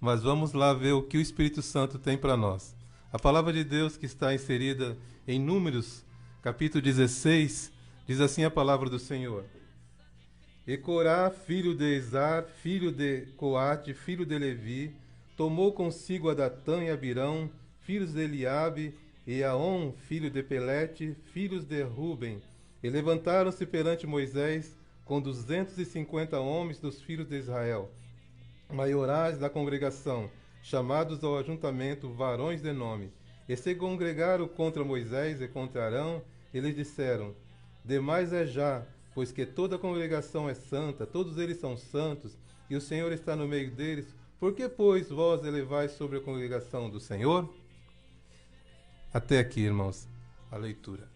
mas vamos lá ver o que o Espírito Santo tem para nós. A palavra de Deus que está inserida em Números, capítulo 16, diz assim a palavra do Senhor. E Corá, filho de Esar, filho de Coate, filho de Levi, tomou consigo a Datã e Abirão, filhos de Eliabe, e Aon, filho de Pelete, filhos de Ruben, e levantaram-se perante Moisés com 250 homens dos filhos de Israel, maiorais da congregação, chamados ao ajuntamento varões de nome. E se congregaram contra Moisés e contra Arão, e lhes disseram, demais é já, pois que toda a congregação é santa, todos eles são santos, e o Senhor está no meio deles, por que, pois, vós elevais sobre a congregação do Senhor? Até aqui, irmãos, a leitura.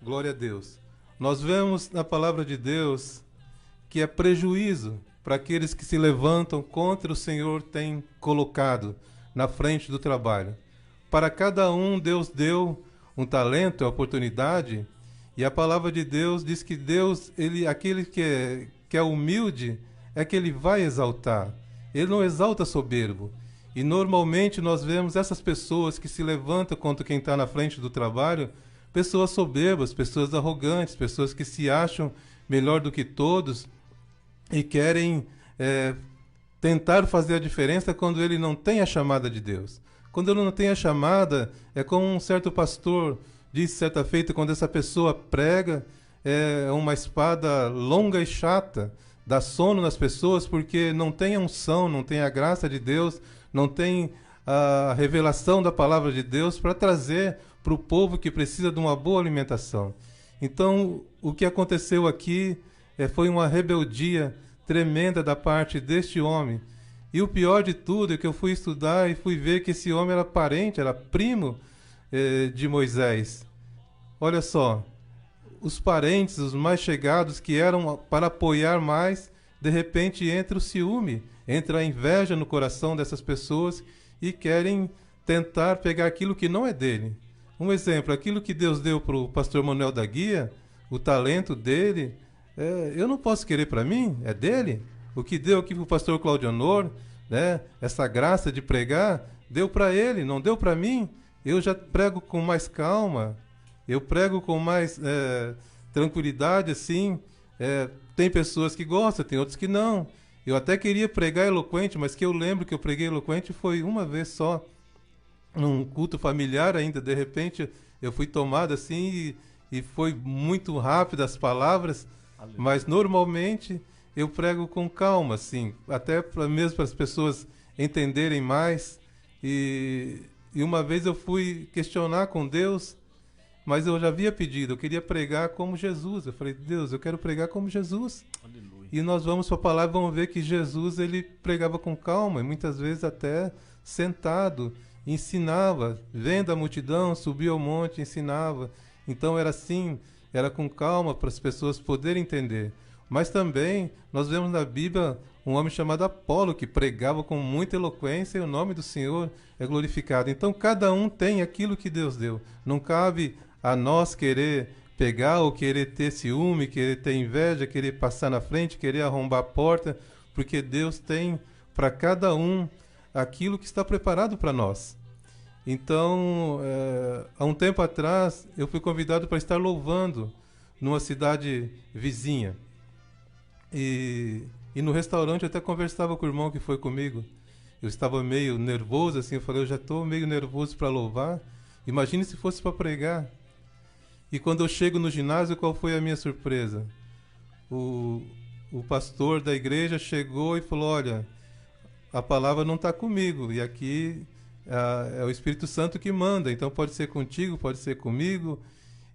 Glória a Deus. Nós vemos na palavra de Deus que é prejuízo para aqueles que se levantam contra o Senhor tem colocado na frente do trabalho. Para cada um, Deus deu um talento, a oportunidade, e a palavra de Deus diz que Deus, aquele que é humilde, é que Ele vai exaltar. Ele não exalta soberbo. E normalmente nós vemos essas pessoas que se levantam contra quem está na frente do trabalho, pessoas soberbas, pessoas arrogantes, pessoas que se acham melhor do que todos e querem tentar fazer a diferença quando ele não tem a chamada de Deus. Quando ele não tem a chamada, é como um certo pastor disse certa feita, quando essa pessoa prega, é uma espada longa e chata, dá sono nas pessoas porque não tem a unção, não tem a graça de Deus, não tem a revelação da palavra de Deus para trazer para o povo que precisa de uma boa alimentação. Então, o que aconteceu aqui foi uma rebeldia tremenda da parte deste homem. E o pior de tudo é que eu fui estudar e fui ver que esse homem era parente, era primo de Moisés. Olha só, os parentes, os mais chegados, que eram para apoiar mais, de repente entra o ciúme, entra a inveja no coração dessas pessoas e querem tentar pegar aquilo que não é dele. Um exemplo, aquilo que Deus deu para o pastor Manuel da Guia, o talento dele, eu não posso querer para mim, é dele. O que deu aqui para o pastor Claudio Honor, né, essa graça de pregar, deu para ele, não deu para mim. Eu já prego com mais calma, eu prego com mais tranquilidade, assim. Tem pessoas que gostam, tem outros que não. Eu até queria pregar eloquente, mas que eu lembro que eu preguei eloquente foi uma vez só, num culto familiar ainda. De repente eu fui tomado assim e foi muito rápido as palavras, mas normalmente eu prego com calma, assim, até mesmo para as pessoas entenderem mais. E uma vez eu fui questionar com Deus, mas eu já havia pedido, eu queria pregar como Jesus. Eu falei, Deus, eu quero pregar como Jesus. Aleluia. E nós vamos para a palavra e vamos ver que Jesus, ele pregava com calma, e muitas vezes até sentado, ensinava, vendo a multidão, subia ao monte, ensinava. Então era assim, era com calma para as pessoas poderem entender. Mas também nós vemos na Bíblia um homem chamado Apolo, que pregava com muita eloquência e o nome do Senhor é glorificado. Então cada um tem aquilo que Deus deu. Não cabe a nós querer pegar ou querer ter ciúme, querer ter inveja, querer passar na frente, querer arrombar a porta, porque Deus tem para cada um aquilo que está preparado para nós. Então, há um tempo atrás, eu fui convidado para estar louvando numa cidade vizinha. E no restaurante eu até conversava com o irmão que foi comigo. Eu estava meio nervoso, assim, eu falei, eu já estou meio nervoso para louvar. Imagine se fosse para pregar. E quando eu chego no ginásio, qual foi a minha surpresa? O pastor da igreja chegou e falou, olha, a palavra não está comigo, e aqui é o Espírito Santo que manda, então pode ser contigo, pode ser comigo.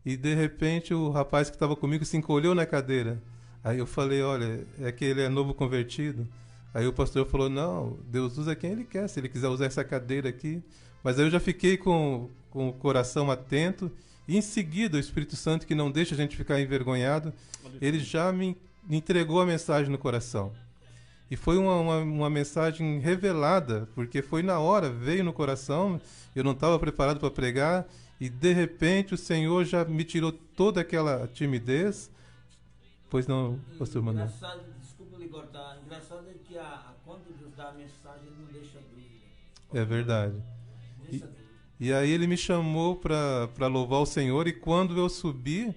E de repente o rapaz que estava comigo se encolheu na cadeira. Aí eu falei, olha, é que ele é novo convertido. Aí o pastor falou, não, Deus usa quem Ele quer, se Ele quiser usar essa cadeira aqui. Mas aí eu já fiquei com o coração atento, e em seguida o Espírito Santo, que não deixa a gente ficar envergonhado, ele já me entregou a mensagem no coração. E foi uma mensagem revelada, porque foi na hora, veio no coração, eu não estava preparado para pregar, e de repente o Senhor já me tirou toda aquela timidez. Pois não, pastor Manuel? Desculpa lhe cortar, engraçado é que quando Deus dá a mensagem, ele não deixa dúvida. É verdade. Não deixa dúvida. E aí ele me chamou para louvar o Senhor, e quando eu subi,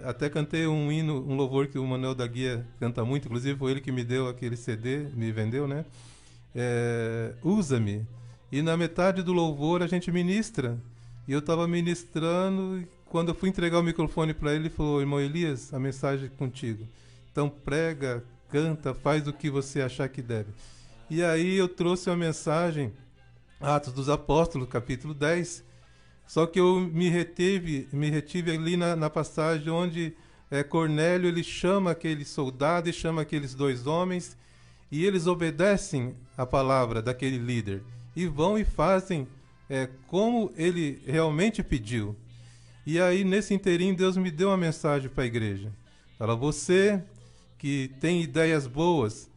até cantei um hino, um louvor que o Manuel da Guia canta muito, inclusive foi ele que me deu aquele CD, me vendeu, né? Usa-me. E na metade do louvor a gente ministra. E eu estava ministrando, e quando eu fui entregar o microfone para ele, ele falou: irmão Elias, a mensagem é contigo. Então prega, canta, faz o que você achar que deve. E aí eu trouxe uma mensagem, Atos dos Apóstolos, capítulo 10, só que eu me retive ali na passagem onde Cornélio ele chama aquele soldado e chama aqueles dois homens, e eles obedecem a palavra daquele líder e vão e fazem como ele realmente pediu. E aí nesse inteirinho Deus me deu uma mensagem para a igreja. Fala: você que tem ideias boas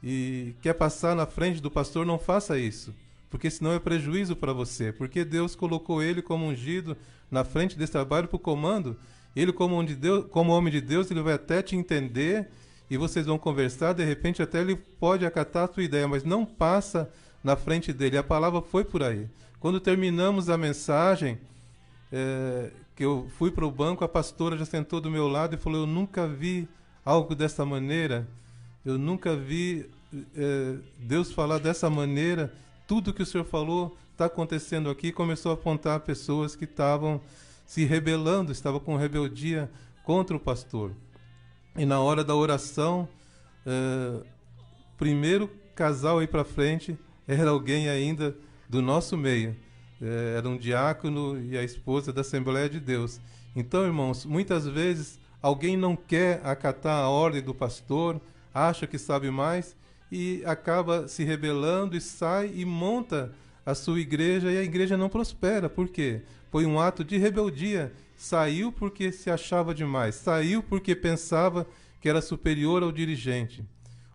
e quer passar na frente do pastor, não faça isso, porque senão é prejuízo para você, porque Deus colocou ele como ungido na frente desse trabalho para o comando. Ele como homem de Deus, ele vai até te entender e vocês vão conversar, de repente até ele pode acatar a tua ideia, mas não passa na frente dele. A palavra foi por aí. Quando terminamos a mensagem, que eu fui para o banco, a pastora já sentou do meu lado e falou: eu nunca vi algo dessa maneira, eu nunca vi Deus falar dessa maneira. Tudo que o senhor falou está acontecendo aqui. Começou a apontar pessoas que estavam se rebelando, estavam com rebeldia contra o pastor. E na hora da oração, primeiro casal aí para frente era alguém ainda do nosso meio. Era um diácono e a esposa da Assembleia de Deus. Então, irmãos, muitas vezes alguém não quer acatar a ordem do pastor, acha que sabe mais e acaba se rebelando e sai e monta a sua igreja, e a igreja não prospera. Por quê? Foi um ato de rebeldia. Saiu porque se achava demais, saiu porque pensava que era superior ao dirigente.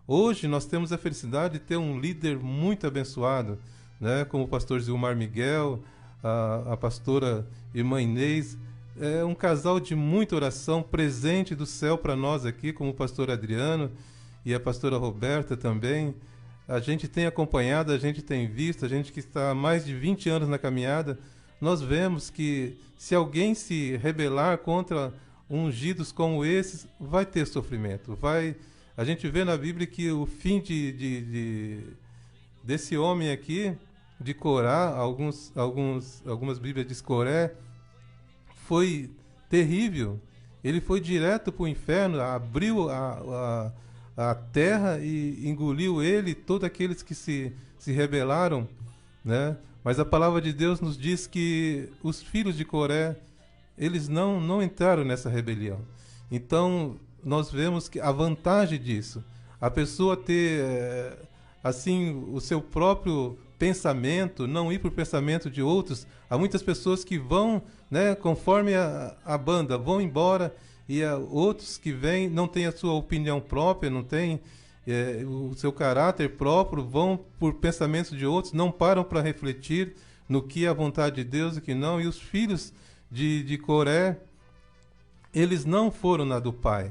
Hoje nós temos a felicidade de ter um líder muito abençoado, né? Como o pastor Zilmar Miguel, a pastora irmã Inês. É um casal de muita oração, presente do céu para nós aqui, como o pastor Adriano e a pastora Roberta também. A gente tem acompanhado, a gente tem visto, a gente que está há mais de 20 anos na caminhada, nós vemos que se alguém se rebelar contra ungidos como esses, vai ter sofrimento. A gente vê na Bíblia que o fim desse homem aqui, de Corá, algumas Bíblias dizem Coré, foi terrível. Ele foi direto para o inferno, abriu a terra e engoliu ele, todos aqueles que se rebelaram, né? Mas a palavra de Deus nos diz que os filhos de Coré, eles não entraram nessa rebelião. Então, nós vemos que a vantagem disso, a pessoa ter assim o seu próprio pensamento, não ir para o pensamento de outros. Há muitas pessoas que vão, né, conforme a banda, vão embora, e outros que vêm não têm a sua opinião própria, não têm o seu caráter próprio, vão por pensamentos de outros, não param para refletir no que é a vontade de Deus e que não. E os filhos de Coré, eles não foram na do pai.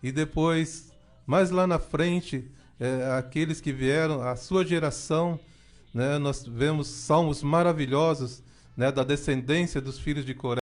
E depois, mais lá na frente, aqueles que vieram, a sua geração, né, nós vemos salmos maravilhosos, né, da descendência dos filhos de Coré.